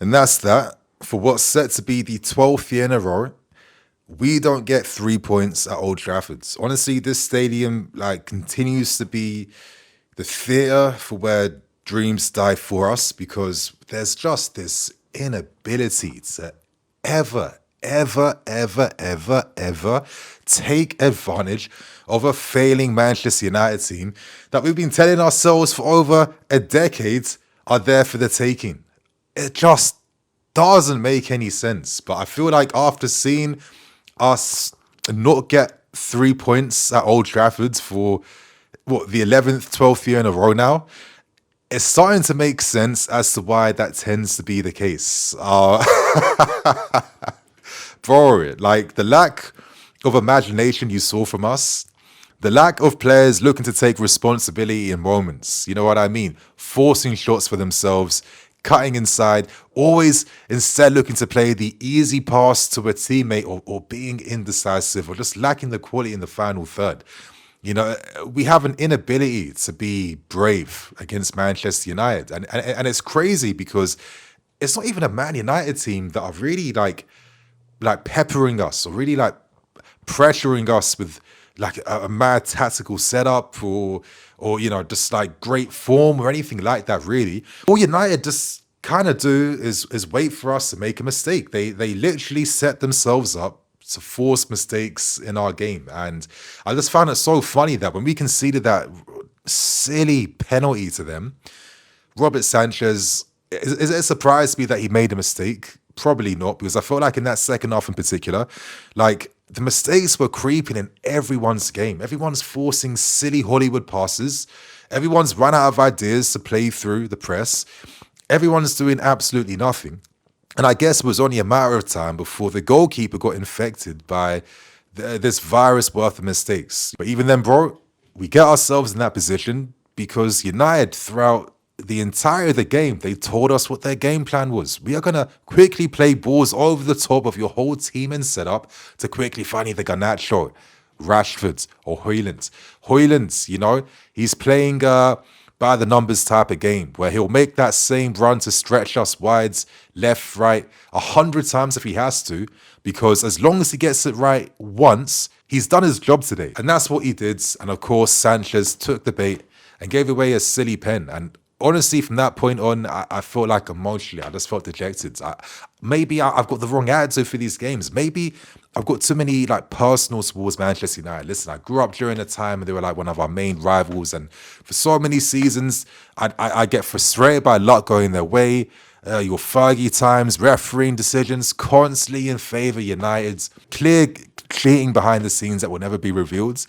And that's that. For what's set to be the 12th year in a row, we don't get 3 points at Old Trafford. Honestly, this stadium continues to be the theatre for where dreams die for us because there's just this inability to ever take advantage of a failing Manchester United team that we've been telling ourselves for over a decade are there for the taking. It just doesn't make any sense. But I feel like after seeing us not get 3 points at Old Trafford for the 11th, 12th year in a row now, it's starting to make sense as to why that tends to be the case. Bro, like the lack of imagination you saw from us, the lack of players looking to take responsibility in moments, you know what I mean? Forcing shots for themselves, cutting inside, always instead looking to play the easy pass to a teammate or being indecisive or just lacking the quality in the final third. You know, we have an inability to be brave against Manchester United. And it's crazy because it's not even a Man United team that are really like peppering us or really like pressuring us with like a mad tactical setup or you know just like great form or anything like that really. All United just kind of do is wait for us to make a mistake. They literally set themselves up to force mistakes in our game. And I just found it so funny that when we conceded that silly penalty to them, Robert Sanchez, is it a surprise to me that he made a mistake? Probably not, because I felt like in that second half in particular, like the mistakes were creeping in everyone's game. Everyone's forcing silly Hollywood passes. Everyone's run out of ideas to play through the press. Everyone's doing absolutely nothing. And I guess it was only a matter of time before the goalkeeper got infected by this virus worth of mistakes. But even then, bro, we get ourselves in that position because United, throughout the entire of the game, they told us what their game plan was. We are going to quickly play balls over the top of your whole team and setup to quickly find either Garnacho, Rashford, or Højlund. Højlund, you know, he's playing by the numbers type of game where he'll make that same run to stretch us wides, left, right, 100 times if he has to, because as long as he gets it right once, he's done his job today. And that's what he did. And of course, Sanchez took the bait and gave away a silly pen. And honestly, from that point on, I felt like emotionally, I just felt dejected. Maybe I've got the wrong attitude for these games. Maybe I've got too many like personal towards Manchester United. Listen, I grew up during a time when they were like one of our main rivals, and for so many seasons, I get frustrated by luck going their way. Your Fergie times, refereeing decisions constantly in favour United's, clear cheating behind the scenes that will never be revealed.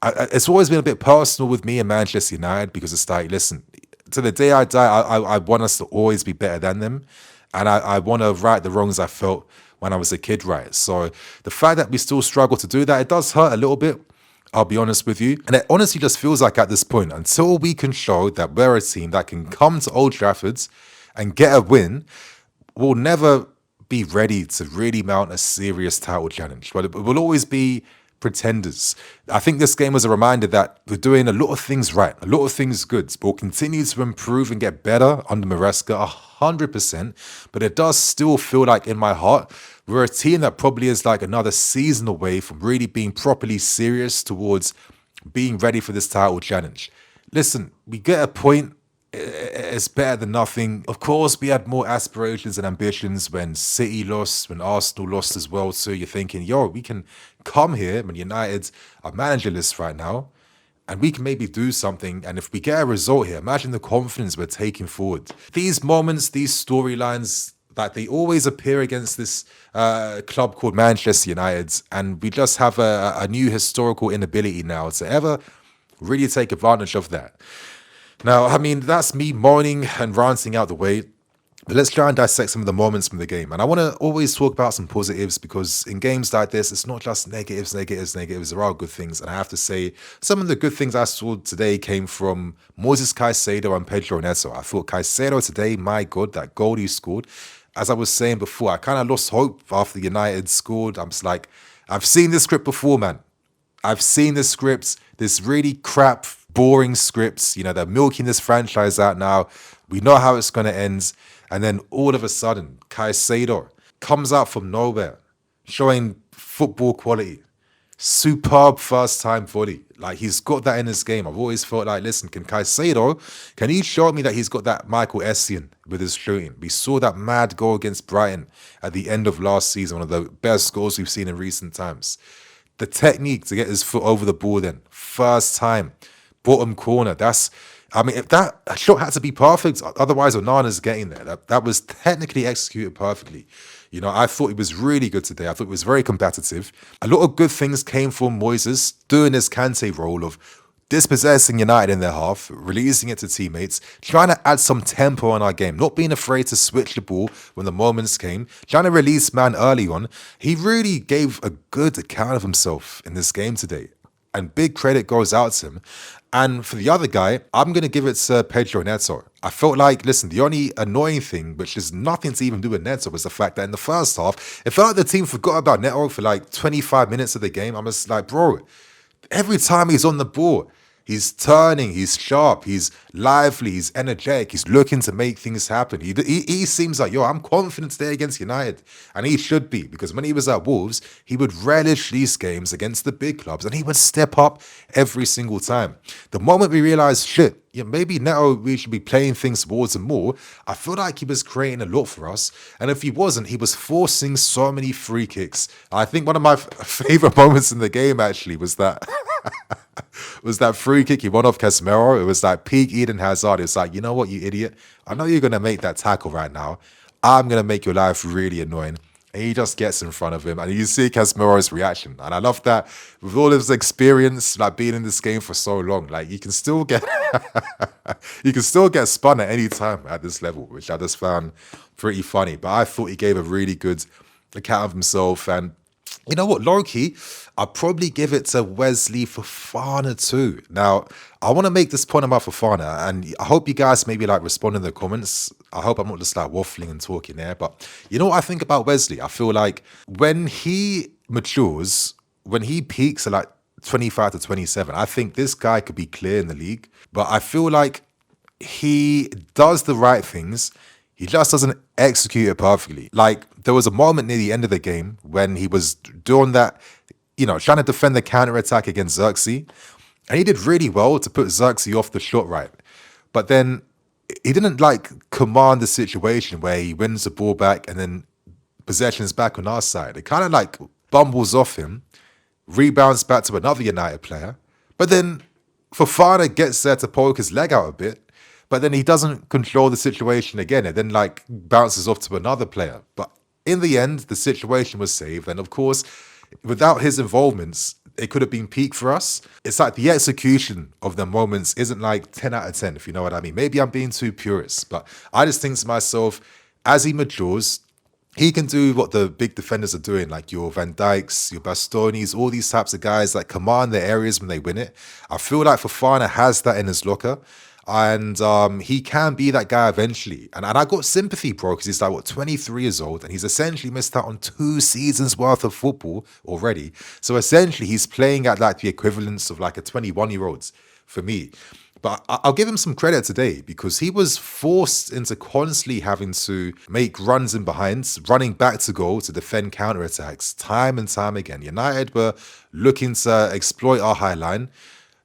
It's always been a bit personal with me and Manchester United because it's like, listen, to the day I die, I want us to always be better than them. And I want to right the wrongs I felt when I was a kid, right? So the fact that we still struggle to do that, it does hurt a little bit. I'll be honest with you. And it honestly just feels like at this point, until we can show that we're a team that can come to Old Trafford and get a win, we'll never be ready to really mount a serious title challenge. But it will always be pretenders. I think this game was a reminder that we're doing a lot of things right, a lot of things good, but we'll continue to improve and get better under Maresca 100%. But it does still feel like in my heart, we're a team that probably is like another season away from really being properly serious towards being ready for this title challenge. Listen, we get a point. It's better than nothing. Of course, we had more aspirations and ambitions when City lost, when Arsenal lost as well. So you're thinking, yo, we can come here when United are managerless right now and we can maybe do something. And if we get a result here, imagine the confidence we're taking forward. These moments, these storylines, that they always appear against this club called Manchester United. And we just have a new historical inability now to ever really take advantage of that. Now, I mean, that's me moaning and ranting out the way. But let's try and dissect some of the moments from the game. And I want to always talk about some positives because in games like this, it's not just negatives. There are good things. And I have to say, some of the good things I saw today came from Moises Caicedo and Pedro Neto. I thought Caicedo today, my God, that goal he scored. As I was saying before, I kind of lost hope after United scored. I'm just like, I've seen this script before, man. I've seen this script, this really crap, boring scripts. You know, they're milking this franchise out now. We know how it's going to end. And then all of a sudden, Caicedo comes out from nowhere, showing football quality. Superb first time volley. Like, he's got that in his game. I've always felt like, listen, can he show me that he's got that Michael Essien with his shooting? We saw that mad goal against Brighton at the end of last season, one of the best goals we've seen in recent times. The technique to get his foot over the ball then, first time, bottom corner. If that shot had to be perfect, otherwise Onana's getting there. That was technically executed perfectly. I thought he was really good today. I thought it was very competitive. A lot of good things came from Moises doing his Kante role of dispossessing United in their half, releasing it to teammates, trying to add some tempo on our game, not being afraid to switch the ball when the moments came, trying to release man early on. He really gave a good account of himself in this game today. And big credit goes out to him. And for the other guy, I'm going to give it to Pedro Neto. I felt like, listen, the only annoying thing, which is nothing to even do with Neto, was the fact that in the first half, it felt like the team forgot about Neto for like 25 minutes of the game. I'm just like, bro, every time he's on the ball, he's turning, he's sharp, he's lively, he's energetic, he's looking to make things happen. He seems like, I'm confident today against United. And he should be, because when he was at Wolves, he would relish these games against the big clubs and he would step up every single time. The moment we realized, maybe Neto, we should be playing things towards him more, I feel like he was creating a lot for us. And if he wasn't, he was forcing so many free kicks. I think one of my favorite moments in the game actually was that free kick he won off Casemiro. It was like peak Eden Hazard. It's like, you know what, you idiot? I know you're going to make that tackle right now. I'm going to make your life really annoying. And he just gets in front of him. And you see Casemiro's reaction. And I love that with all his experience, like being in this game for so long, like you can still get spun at any time at this level, which I just found pretty funny. But I thought he gave a really good account of himself. And you know what, low-key, I'll probably give it to Wesley Fofana too. Now, I want to make this point about Fofana, and I hope you guys maybe like respond in the comments. I hope I'm not just like waffling and talking there, but you know what I think about Wesley? I feel like when he matures, when he peaks at like 25 to 27, I think this guy could be clear in the league, but I feel like he does the right things. He just doesn't execute it perfectly. Like, there was a moment near the end of the game when he was doing that, trying to defend the counter-attack against Xerxes. And he did really well to put Xerxes off the shot right. But then he didn't, command the situation where he wins the ball back and then possession is back on our side. It kind of, bumbles off him, rebounds back to another United player. But then Fofana gets there to poke his leg out a bit. But then he doesn't control the situation again. It then bounces off to another player. But in the end, the situation was saved. And of course, without his involvements, it could have been peak for us. It's like the execution of the moments isn't like 10 out of 10, if you know what I mean. Maybe I'm being too purist, but I just think to myself, as he matures, he can do what the big defenders are doing, like your Van Dijks, your Bastonis, all these types of guys that command their areas when they win it. I feel like Fofana has that in his locker. And he can be that guy eventually. And I got sympathy, bro, because he's 23 years old, and he's essentially missed out on 2 seasons worth of football already. So essentially, he's playing at the equivalence of a 21-year-old for me. But I'll give him some credit today because he was forced into constantly having to make runs in behinds, running back to goal to defend counterattacks time and time again. United were looking to exploit our high line.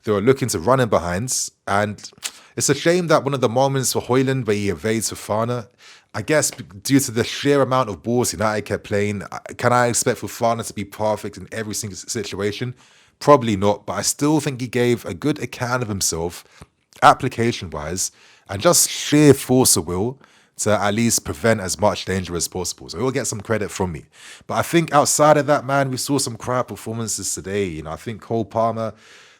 They were looking to run in behinds, and it's a shame that one of the moments for Højlund where he evades Fofana, I guess due to the sheer amount of balls United kept playing, can I expect Fofana to be perfect in every single situation? Probably not, but I still think he gave a good account of himself, application-wise, and just sheer force of will to at least prevent as much danger as possible. So he'll get some credit from me. But I think outside of that, man, we saw some crap performances today. I think Cole Palmer,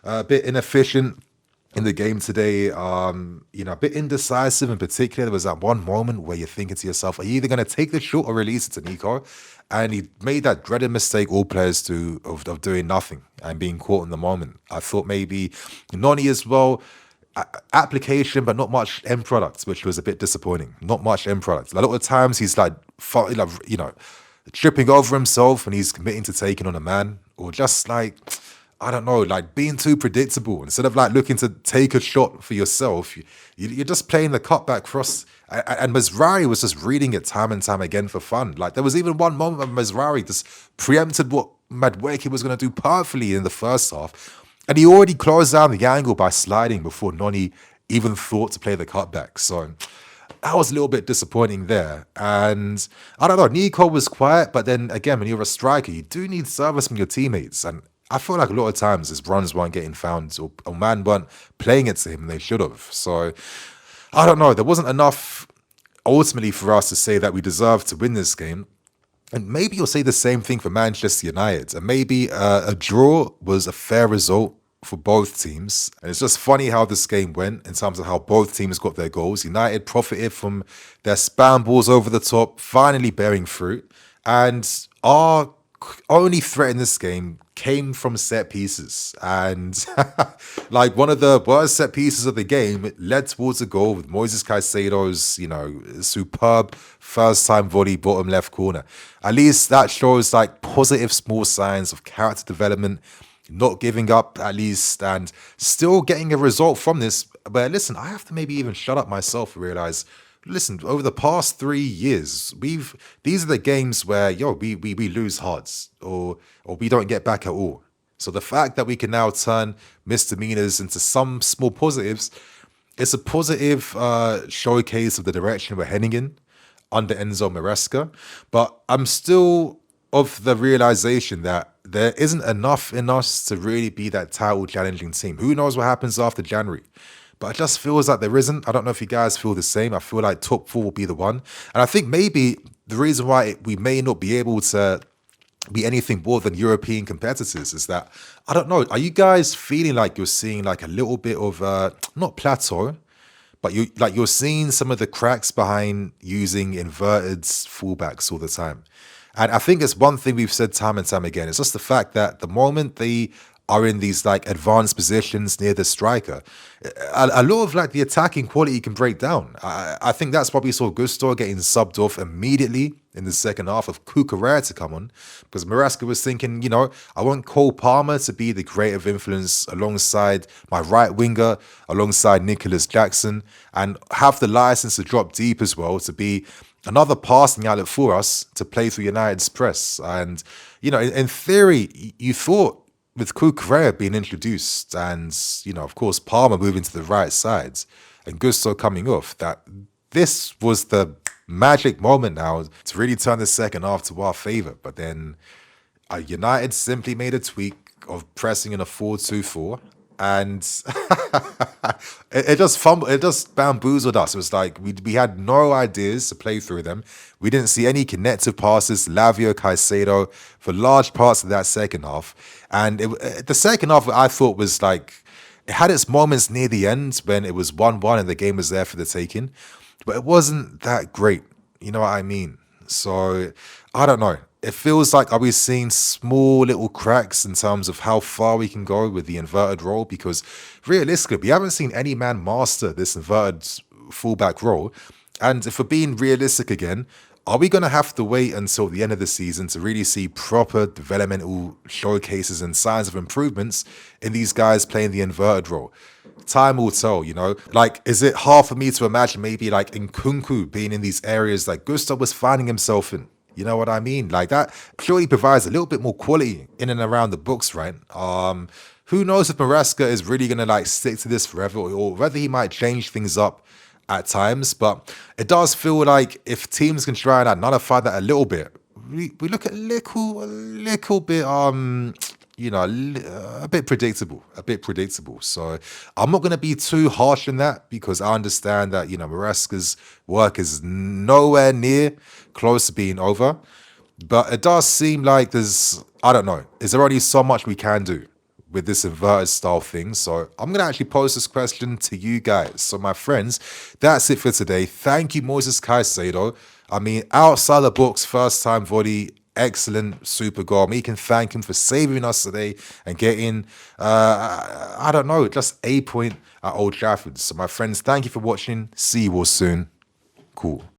a bit inefficient in the game today, a bit indecisive in particular. There was that one moment where you're thinking to yourself, are you either going to take the shot or release it to Nico? And he made that dreaded mistake all players do of doing nothing and being caught in the moment. I thought maybe Noni as well, application, but not much end products, which was a bit disappointing. Not much end products. A lot of times he's tripping over himself when he's committing to taking on a man, or just I don't know, like being too predictable. Instead of like looking to take a shot for yourself, you're just playing the cutback cross. And Mazrari was just reading it time and time again for fun. Like there was even one moment when Mazrari just preempted what Madueke was going to do perfectly in the first half. And he already closed down the angle by sliding before Noni even thought to play the cutback. So that was a little bit disappointing there. And I don't know, Nico was quiet, but then again, when you're a striker, you do need service from your teammates. And I feel like a lot of times his runs weren't getting found or man weren't playing it to him and they should have. So I don't know. There wasn't enough ultimately for us to say that we deserved to win this game. And maybe you'll say the same thing for Manchester United. And maybe a draw was a fair result for both teams. And it's just funny how this game went in terms of how both teams got their goals. United profited from their spam balls over the top, finally bearing fruit. And our only threat in this game came from set pieces. And like one of the worst set pieces of the game, it led towards a goal with Moises Caicedo's, superb first time volley bottom left corner. At least that shows like positive small signs of character development, not giving up at least, and still getting a result from this. But listen, I have to maybe even shut up myself and realize, listen, over the past 3 years, these are the games where we lose hearts or we don't get back at all. So the fact that we can now turn misdemeanors into some small positives, it's a positive showcase of the direction we're heading in under Enzo Maresca. But I'm still of the realization that there isn't enough in us to really be that title challenging team. Who knows what happens after January? But it just feels like there isn't. I don't know if you guys feel the same. I feel like top four will be the one. And I think maybe the reason why we may not be able to be anything more than European competitors is that, I don't know, are you guys feeling like you're seeing like a little bit of, not plateau, but you're seeing some of the cracks behind using inverted fullbacks all the time? And I think it's one thing we've said time and time again. It's just the fact that the moment they are in these like advanced positions near the striker, a lot of like the attacking quality can break down. I think that's why we saw Gusto getting subbed off immediately in the second half of Cucurella to come on, because Maresca was thinking, I want Cole Palmer to be the creative influence alongside my right winger, alongside Nicholas Jackson, and have the license to drop deep as well to be another passing outlet for us to play through United's press. And, in theory, you thought with Cucurella being introduced and, of course, Palmer moving to the right sides and Gusto coming off, that this was the magic moment now to really turn the second half to our favour. But then United simply made a tweak of pressing in a 4-2-4. And it just bamboozled us. It was like we had no ideas to play through them. We didn't see any connective passes, Lavio, Caicedo, for large parts of that second half. And the second half, I thought, was like, it had its moments near the end when it was 1-1 and the game was there for the taking. But it wasn't that great. You know what I mean? So, I don't know. It feels like, are we seeing small little cracks in terms of how far we can go with the inverted role? Because realistically, we haven't seen any man master this inverted fullback role. And if we're being realistic again, are we going to have to wait until the end of the season to really see proper developmental showcases and signs of improvements in these guys playing the inverted role? Time will tell, Like, is it hard for me to imagine maybe like Nkunku being in these areas like Gustav was finding himself in? You know what I mean? Like, that surely provides a little bit more quality in and around the books, right? Who knows if Maresca is really going to like stick to this forever, or whether he might change things up at times. But it does feel like if teams can try and nullify that a little bit, we look at a little bit a bit predictable. So I'm not going to be too harsh in that, because I understand that, Maresca's work is nowhere near close to being over. But it does seem like is there already so much we can do with this inverted style thing? So I'm going to actually pose this question to you guys. So my friends, that's it for today. Thank you, Moises Caicedo. I mean, outside the box, first time volley, excellent, super goal. We can thank him for saving us today and getting, just a point at Old Trafford. So my friends, thank you for watching. See you all soon. Cool.